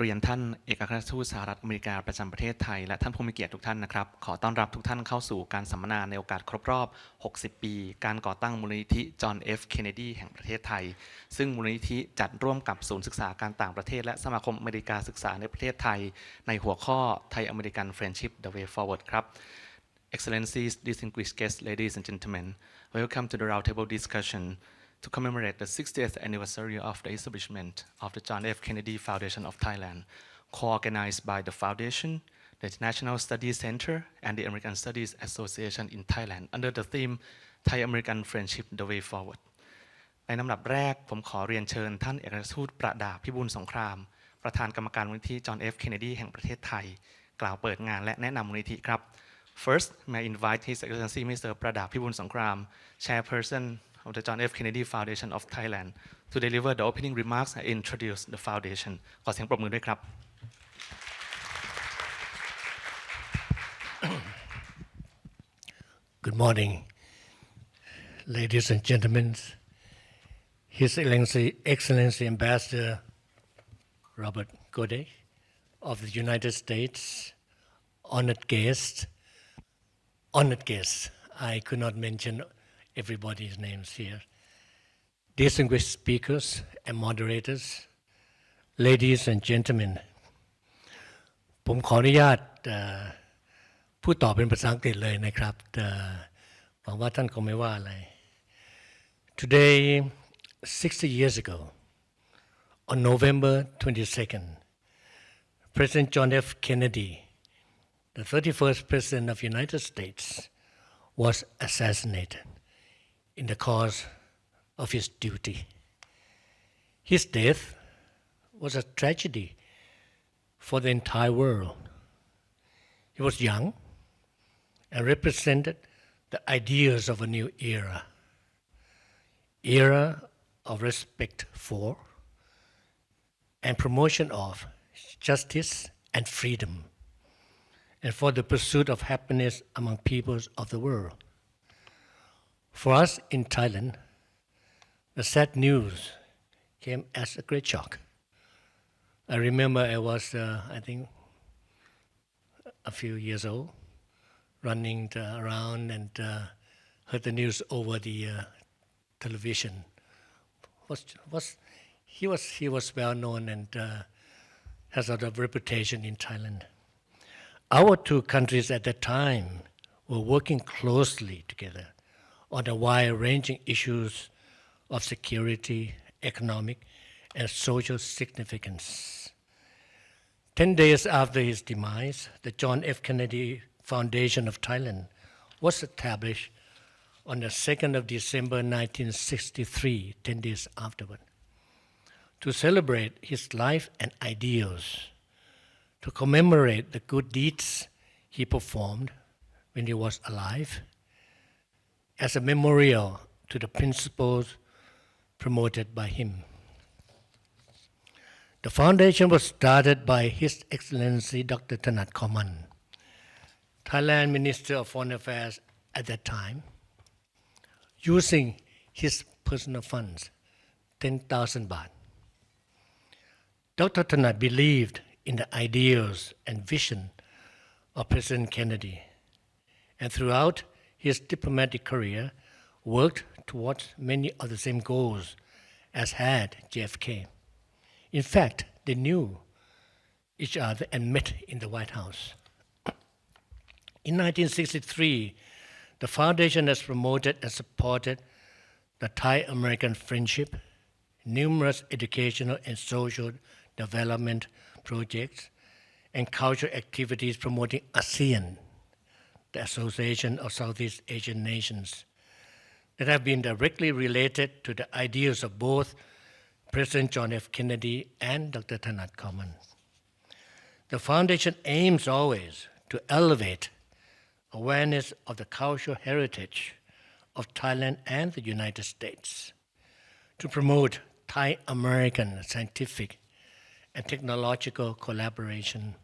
เรียนท่านเอกอัครราชทูตสหรัฐอเมริกาประจำประเทศไทยและท่านผู้มีเกียรติทุกท่านนะครับขอต้อนรับทุกท่านเข้าสู่การสัมมนาในโอกาสครบรอบ 60 ปีการก่อตั้งมูลนิธิจอห์น F. เคนเนดีแห่งประเทศไทยซึ่งมูลนิธิจัดร่วมกับศูนย์ศึกษาการต่างประเทศและสมาคมอเมริกาศึกษาในประเทศไทยในหัวข้อ Thai American Friendship The Way Forward ครับ Excellencies, distinguished guests, ladies and gentlemen, welcome to the roundtable discussion to commemorate the 60th anniversary of the establishment of the John F. Kennedy Foundation of Thailand, co-organized by the Foundation, the National Studies Center, and the American Studies Association in Thailand under the theme Thai American Friendship The Way Forward. ในลำดับแรกผมขอเรียนเชิญท่านเอกอัครราชทูตประดาพิบูลสงครามประธานกรรมการมูลนิธิจอห์น F. Kennedy แห่งประเทศไทยกล่าวเปิดงานและแนะนำมูลนิธิครับ First, may I invite His Excellency Mr. Pradap Pibulsonggram, Chairperson of the John F. Kennedy Foundation of Thailand, to deliver the opening remarks and introduce the foundation. ขอเสียงปรบมือด้วยครับ Good morning, ladies and gentlemen. His Excellency Ambassador Robert Godec of the United States, honored guests. I could not mention everybody's names here. Distinguished speakers and moderators, ladies and gentlemen. ผมขออนุญาตพูดต่อเป็นภาษาอังกฤษเลยนะครับหวังว่าท่านคงไม่ว่าอะไร Today, 60 years ago, on November 22nd, President John F. Kennedy, the 31st President of the United States, was assassinated in the cause of his duty. His death was a tragedy for the entire world. He was young and represented the ideas of a new era of respect for and promotion of justice and freedom, and for the pursuit of happiness among peoples of the world. For us in Thailand, the sad news came as a great shock. I remember I was, I think, a few years old, running around and heard the news over the television. He was well known and has a lot of reputation in Thailand. Our two countries at that time were working closely together on a wide-ranging issues of security, economic, and social significance. 10 days after his demise, the John F. Kennedy Foundation of Thailand was established on the 2nd of December 1963, 10 days afterward, to celebrate his life and ideals, to commemorate the good deeds he performed when he was alive, as a memorial to the principles promoted by him. The foundation was started by His Excellency Dr. Thanat Khoman, Thailand Minister of Foreign Affairs at that time, using his personal funds, 10,000 baht. Dr. Thanat believed in the ideals and vision of President Kennedy, and throughout his diplomatic career, worked towards many of the same goals as had JFK. In fact, they knew each other and met in the White House. In 1963, the foundation has promoted and supported the Thai-American friendship, numerous educational and social development projects, and cultural activities promoting ASEAN, the Association of Southeast Asian Nations, that have been directly related to the ideas of both President John F. Kennedy and Dr. Thanat Khoman. The foundation aims always to elevate awareness of the cultural heritage of Thailand and the United States, to promote Thai-American scientific and technological collaboration,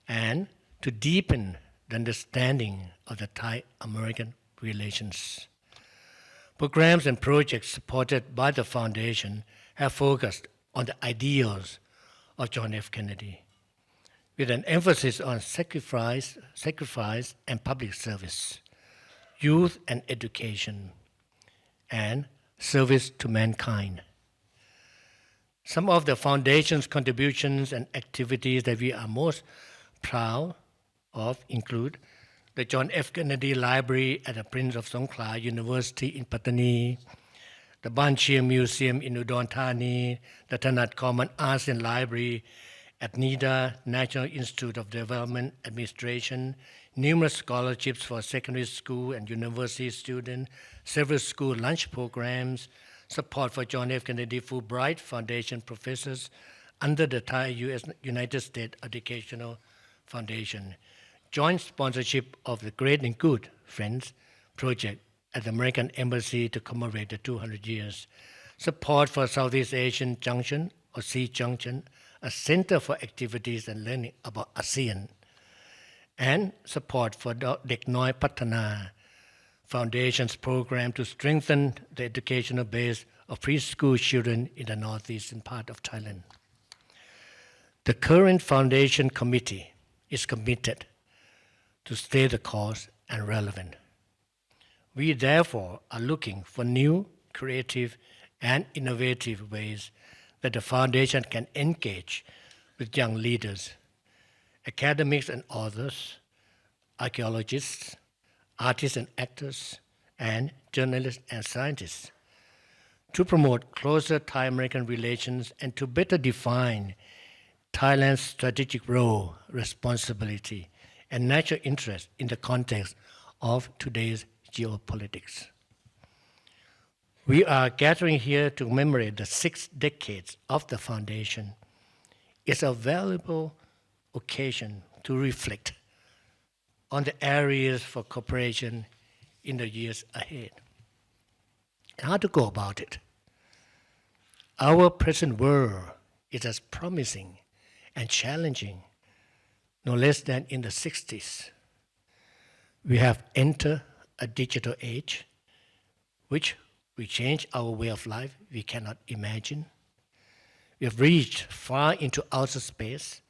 and to deepen the understanding of the Thai-American relations. Programs and projects supported by the foundation have focused on the ideals of John F. Kennedy, with an emphasis on sacrifice and public service, youth and education, and service to mankind. Some of the Foundation's contributions and activities that we are most proud of include the John F. Kennedy Library at the Prince of Songkhla University in Pattani, the Ban Chiem Museum in Udon Thani, the Thanat Common ASEAN Library at NIDA, National Institute of Development Administration, numerous scholarships for secondary school and university students, several school lunch programs, support for John F. Kennedy Fulbright Foundation professors under the Thai United States Educational Foundation, joint sponsorship of the Great and Good Friends project at the American Embassy to commemorate the 200 years, support for Southeast Asian Junction or Sea Junction, a center for activities and learning about ASEAN, and support for Dek Noi Pattana Foundation's program to strengthen the educational base of preschool children in the northeastern part of Thailand. The current Foundation Committee is committed to stay the course and relevant. We therefore are looking for new, creative, and innovative ways that the Foundation can engage with young leaders, academics and authors, archaeologists, artists and actors, and journalists and scientists to promote closer Thai-American relations and to better define Thailand's strategic role, responsibility, and national interest in the context of today's geopolitics. We are gathering here to commemorate the 6 decades of the Foundation. It's a valuable occasion to reflect on the areas for cooperation in the years ahead. And how to go about it? Our present world is as promising and challenging, no less than in the 60s. We have entered a digital age, which will change our way of life we cannot imagine. We have reached far into outer space,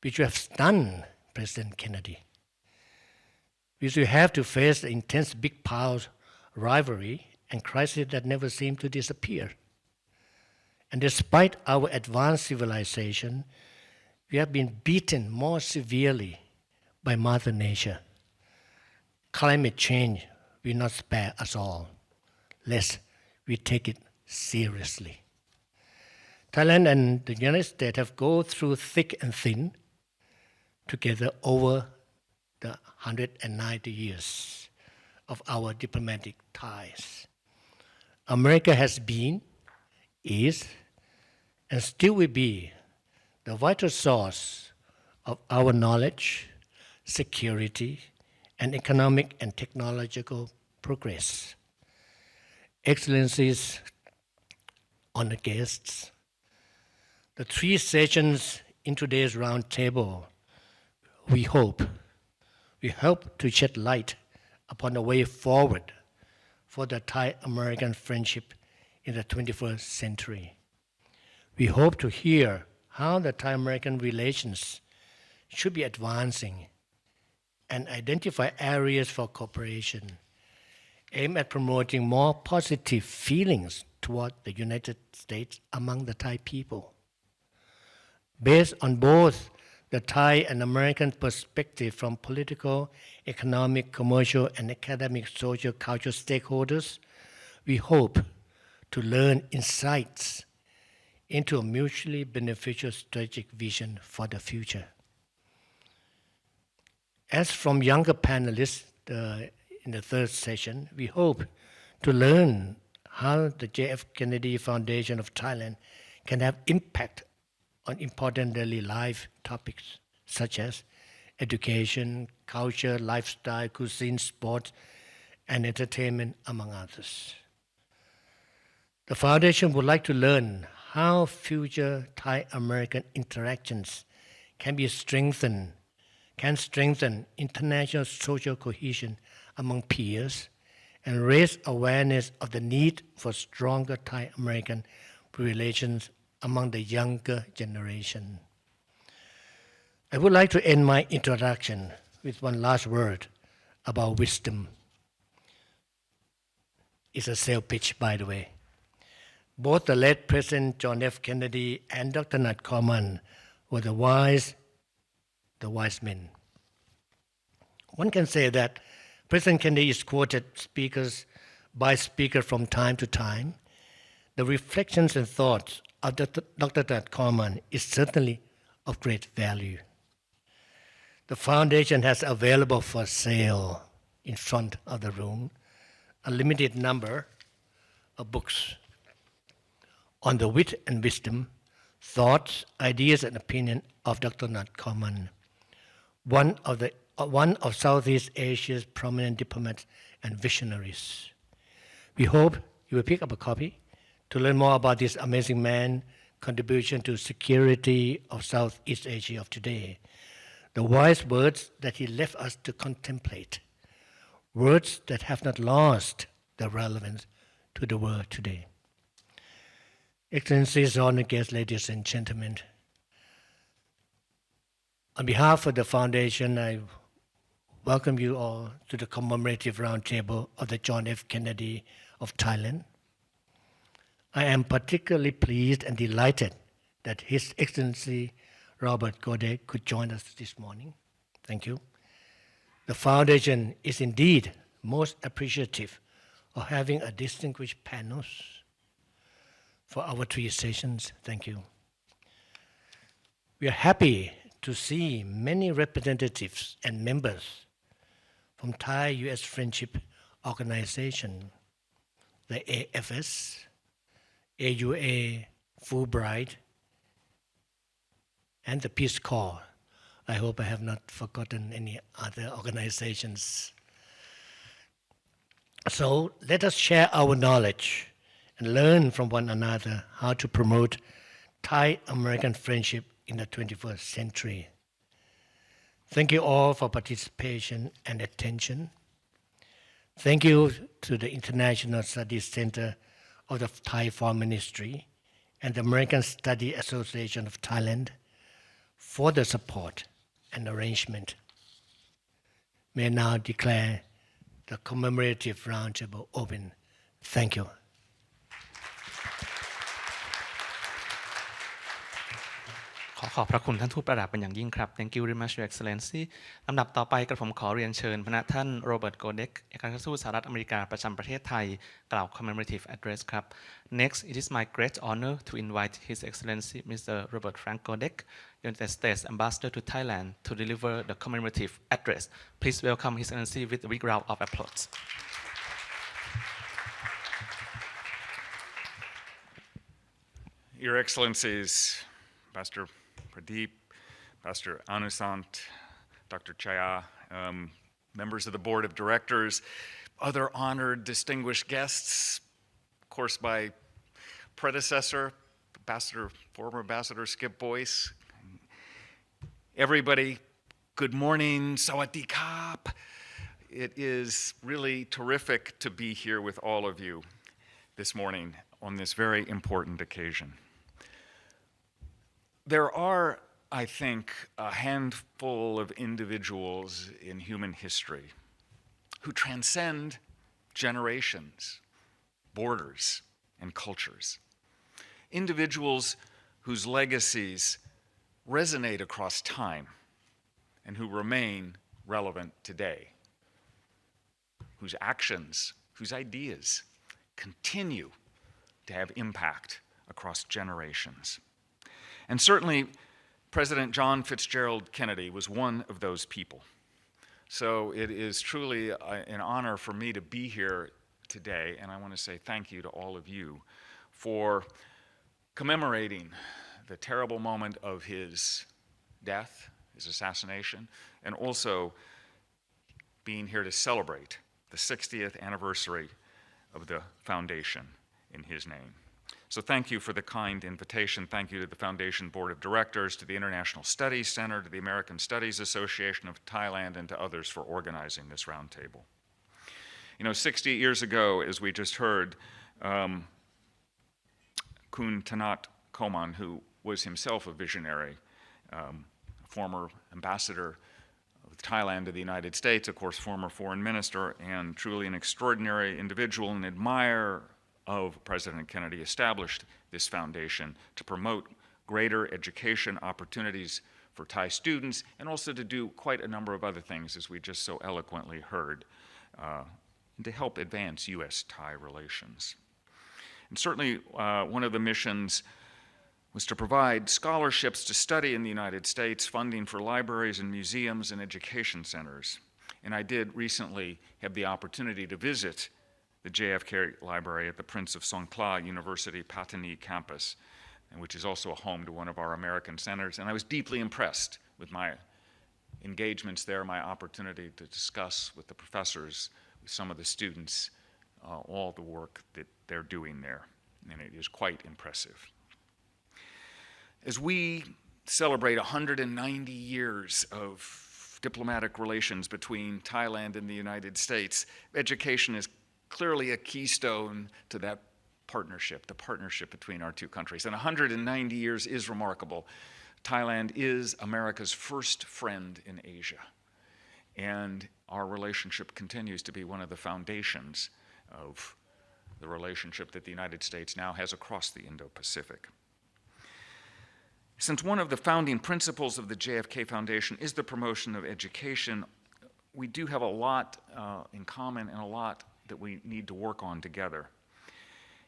which will have stunned President Kennedy. We will have to face the intense big power rivalry and crisis that never seem to disappear. And despite our advanced civilization, we have been beaten more severely by Mother Nature. Climate change will not spare us all, lest we take it seriously. Thailand and the United States have gone through thick and thin together over the 190 years of our diplomatic ties. America has been, is, and still will be the vital source of our knowledge, security, and economic and technological progress. Excellencies, honored guests, the 3 sessions in today's roundtable, we hope to shed light upon the way forward for the Thai-American friendship in the 21st century. We hope to hear how the Thai-American relations should be advancing and identify areas for cooperation, aim at promoting more positive feelings toward the United States among the Thai people. Based on both the Thai and American perspective from political, economic, commercial, and academic, social, cultural stakeholders, we hope to learn insights into a mutually beneficial strategic vision for the future. As from younger panelists in the 3rd session, we hope to learn how the J.F. Kennedy Foundation of Thailand can have impact on important daily life topics such as education, culture, lifestyle, cuisine, sport, and entertainment, among others. The Foundation would like to learn how future Thai-American interactions can strengthen international social cohesion among peers and raise awareness of the need for stronger Thai-American relations among the younger generation. I would like to end my introduction with one last word about wisdom. It's a sales pitch, by the way. Both the late President John F. Kennedy and Dr. Nat Coleman were the wise men. One can say that President Kennedy is quoted by speakers from time to time. The reflections and thoughts of Dr. Nat Coleman is certainly of great value. The foundation has available for sale in front of the room a limited number of books on the wit and wisdom, thoughts, ideas, and opinion of Dr. Nat Coleman, one of Southeast Asia's prominent diplomats and visionaries. We hope you will pick up a copy to learn more about this amazing man's contribution to security of Southeast Asia of today. The wise words that he left us to contemplate, words that have not lost their relevance to the world today. Excellencies, honored guests, ladies and gentlemen, on behalf of the Foundation, I welcome you all to the commemorative roundtable of the John F. Kennedy of Thailand. I am particularly pleased and delighted that His Excellency Robert Godec could join us this morning. Thank you. The Foundation is indeed most appreciative of having a distinguished panel for our 3 sessions. Thank you. We are happy to see many representatives and members from Thai-U.S. Friendship Organization, the AFS, AUA, Fulbright, and the Peace Corps. I hope I have not forgotten any other organizations. So let us share our knowledge and learn from one another how to promote Thai-American friendship in the 21st century. Thank you all for participation and attention. Thank you to the International Studies Center of the Thai Foreign Ministry and the American Study Association of Thailand for the support and arrangement. May I now declare the commemorative roundtable open. Thank you.ขอบพระคุณท่านทูตประดับเป็นอย่างยิ่งครับ Thank you very much, Your Excellency ลำดับต่อไปกระผมขอเรียนเชิญพระท่านโรเบิร์ตโกเด็กเอกอัครราชทูตสหรัฐอเมริกาประจำประเทศไทยกล่าว Commemorative Address ครับ Next, it is my great honor to invite His Excellency Mr. Robert Frank Godec, United States Ambassador to Thailand, to deliver the Commemorative Address. Please welcome His Excellency with a big round of applause. Your Excellencies, Pastor Pradap, Pastor Anusant, Dr. Chaya, members of the Board of Directors, other honored, distinguished guests, of course, my predecessor, former Ambassador Skip Boyce. Everybody, good morning, sawadee kap. It is really terrific to be here with all of you this morning on this very important occasion. There are, I think, a handful of individuals in human history who transcend generations, borders, and cultures. Individuals whose legacies resonate across time and who remain relevant today, whose actions, whose ideas continue to have impact across generations. And certainly, President John Fitzgerald Kennedy was one of those people. So it is truly an honor for me to be here today, and I want to say thank you to all of you for commemorating the terrible moment of his death, his assassination, and also being here to celebrate the 60th anniversary of the foundation in his name. So thank you for the kind invitation. Thank you to the Foundation Board of Directors, to the International Studies Center, to the American Studies Association of Thailand, and to others for organizing this roundtable. You know, 60 years ago, as we just heard, Kun Tanat Koman, who was himself a visionary, former ambassador of Thailand to the United States, of course, former foreign minister, and truly an extraordinary individual and admirer of President Kennedy, established this foundation to promote greater education opportunities for Thai students, and also to do quite a number of other things, as we just so eloquently heard, and to help advance U.S.-Thai relations. And certainly one of the missions was to provide scholarships to study in the United States, funding for libraries and museums and education centers. And I did recently have the opportunity to visit the JFK Library at the Prince of Songkhla University Patani campus, which is also a home to one of our American centers. And I was deeply impressed with my engagements there, my opportunity to discuss with the professors, with some of the students, all the work that they're doing there. And it is quite impressive. As we celebrate 190 years of diplomatic relations between Thailand and the United States, education is clearly a keystone to that partnership, the partnership between our two countries. And 190 years is remarkable. Thailand is America's first friend in Asia. And our relationship continues to be one of the foundations of the relationship that the United States now has across the Indo-Pacific. Since one of the founding principles of the JFK Foundation is the promotion of education, we do have a lot in common and a lot that we need to work on together.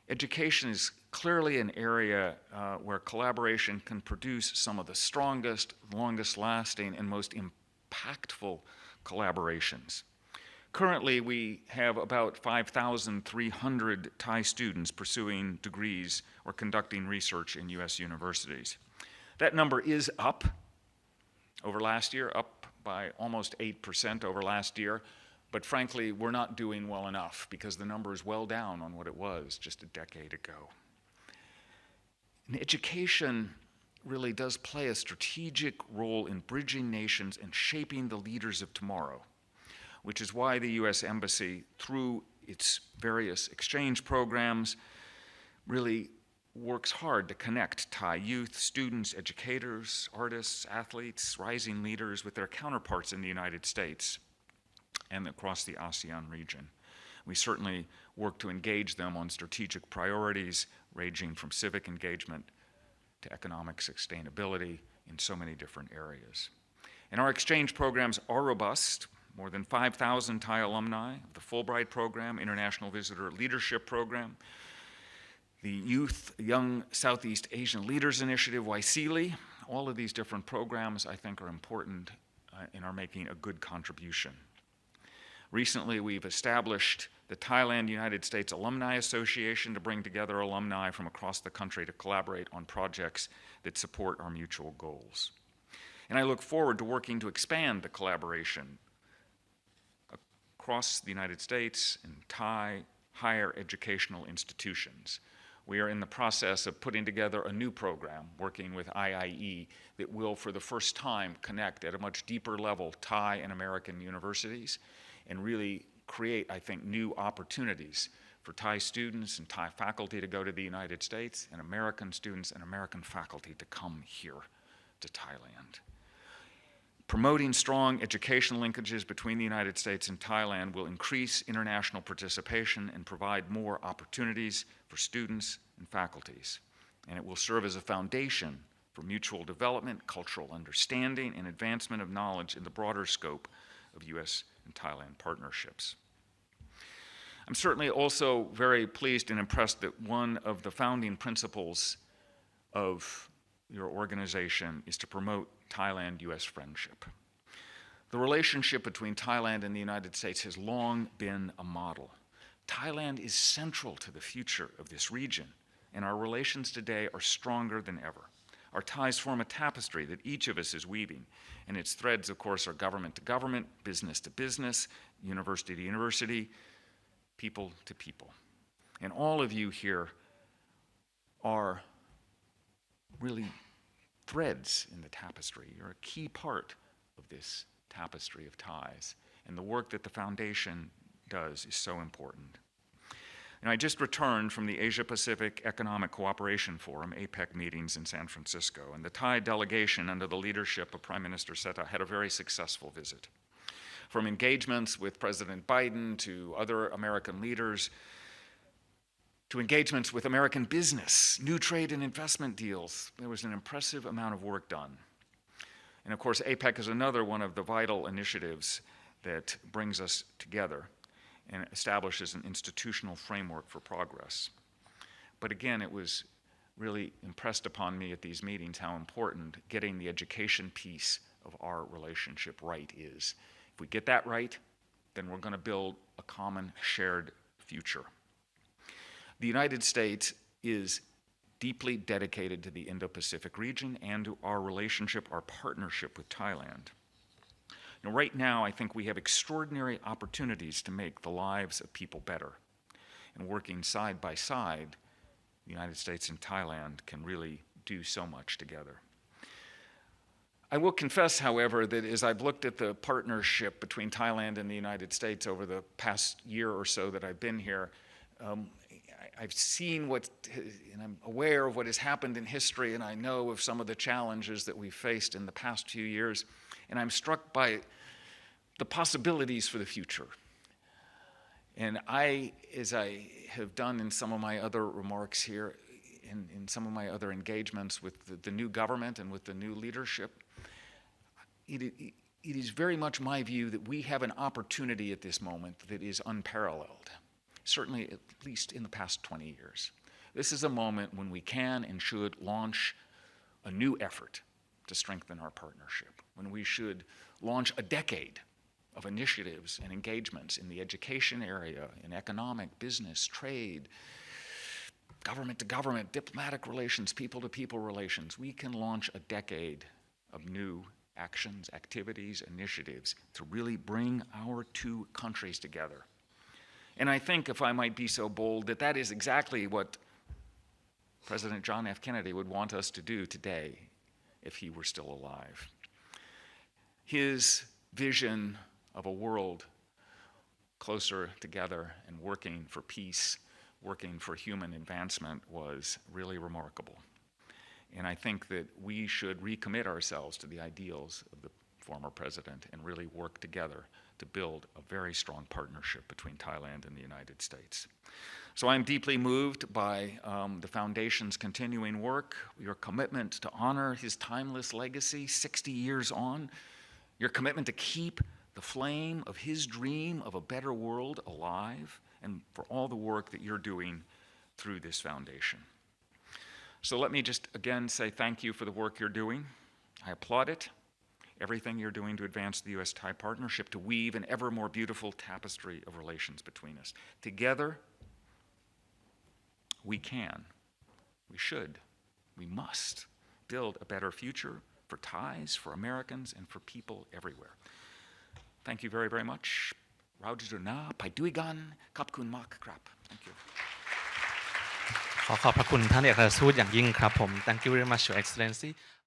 Education is clearly an area where collaboration can produce some of the strongest, longest lasting, and most impactful collaborations. Currently, we have about 5,300 Thai students pursuing degrees or conducting research in U.S. universities. That number is up over last year, up by almost 8% over last year. But frankly, we're not doing well enough because the number is well down on what it was just a decade ago. And education really does play a strategic role in bridging nations and shaping the leaders of tomorrow, which is why the U.S. Embassy, through its various exchange programs, really works hard to connect Thai youth, students, educators, artists, athletes, rising leaders with their counterparts in the United States and across the ASEAN region. We certainly work to engage them on strategic priorities, ranging from civic engagement to economic sustainability in so many different areas. And our exchange programs are robust. More than 5,000 Thai alumni of the Fulbright program, International Visitor Leadership Program, the Young Southeast Asian Leaders Initiative, YSEALI. All of these different programs, I think, are important and are making a good contribution. Recently, we've established the Thailand-United States Alumni Association to bring together alumni from across the country to collaborate on projects that support our mutual goals. And I look forward to working to expand the collaboration across the United States and Thai higher educational institutions. We are in the process of putting together a new program, working with IIE, that will, for the first time, connect at a much deeper level Thai and American universities and really create, I think, new opportunities for Thai students and Thai faculty to go to the United States and American students and American faculty to come here to Thailand. Promoting strong educational linkages between the United States and Thailand will increase international participation and provide more opportunities for students and faculties. And it will serve as a foundation for mutual development, cultural understanding, and advancement of knowledge in the broader scope of U.S. and Thailand partnerships. I'm certainly also very pleased and impressed that one of the founding principles of your organization is to promote Thailand-U.S. friendship. The relationship between Thailand and the United States has long been a model. Thailand is central to the future of this region, and our relations today are stronger than ever. Our ties form a tapestry that each of us is weaving, and its threads, of course, are government to government, business to business, university to university, people to people. And all of you here are really threads in the tapestry. You're a key part of this tapestry of ties, and the work that the foundation does is so important. I just returned from the Asia-Pacific Economic Cooperation Forum, APEC meetings in San Francisco, and the Thai delegation under the leadership of Prime Minister Seta had a very successful visit. From engagements with President Biden to other American leaders, to engagements with American business, new trade and investment deals, there was an impressive amount of work done. And of course, APEC is another one of the vital initiatives that brings us together and establishes an institutional framework for progress. But again, it was really impressed upon me at these meetings how important getting the education piece of our relationship right is. If we get that right, then we're going to build a common shared future. The United States is deeply dedicated to the Indo-Pacific region and to our relationship, our partnership with Thailand. Now, right now, I think we have extraordinary opportunities to make the lives of people better. And working side by side, the United States and Thailand can really do so much together. I will confess, however, that as I've looked at the partnership between Thailand and the United States over the past year or so that I've been here, I've seen and I'm aware of what has happened in history, and I know of some of the challenges that we've faced in the past few years, and I'm struck by the possibilities for the future. And as I have done in some of my other remarks here, in some of my other engagements with the new government and with the new leadership, it is very much my view that we have an opportunity at this moment that is unparalleled. Certainly at least in the past 20 years. This is a moment when we can and should launch a new effort to strengthen our partnership, when we should launch a decade of initiatives and engagements in the education area, in economic, business, trade, government to government, diplomatic relations, people to people relations. We can launch a decade of new actions, activities, initiatives to really bring our two countries together. And I think, if I might be so bold, that is exactly what President John F. Kennedy would want us to do today if he were still alive. His vision of a world closer together and working for peace, working for human advancement was really remarkable. And I think that we should recommit ourselves to the ideals of the former president and really work together to build a very strong partnership between Thailand and the United States. So I'm deeply moved by the Foundation's continuing work, your commitment to honor his timeless legacy 60 years on, your commitment to keep the flame of his dream of a better world alive, and for all the work that you're doing through this foundation. So let me just again say thank you for the work you're doing. I applaud it. Everything you're doing to advance the U.S.-Thai partnership, to weave an ever more beautiful tapestry of relations between us. Together, we can, we should, we must build a better future for Thais, for Americans, and for people everywhere. Thank you very, very much. Raujaduna, Paiduigan, Kapkun Mak Krap. Thank you. ขอขอบพระคุณท่านเอกอัครราชทูตอย่างยิ่งครับผม Thank you very much, Your Excellency.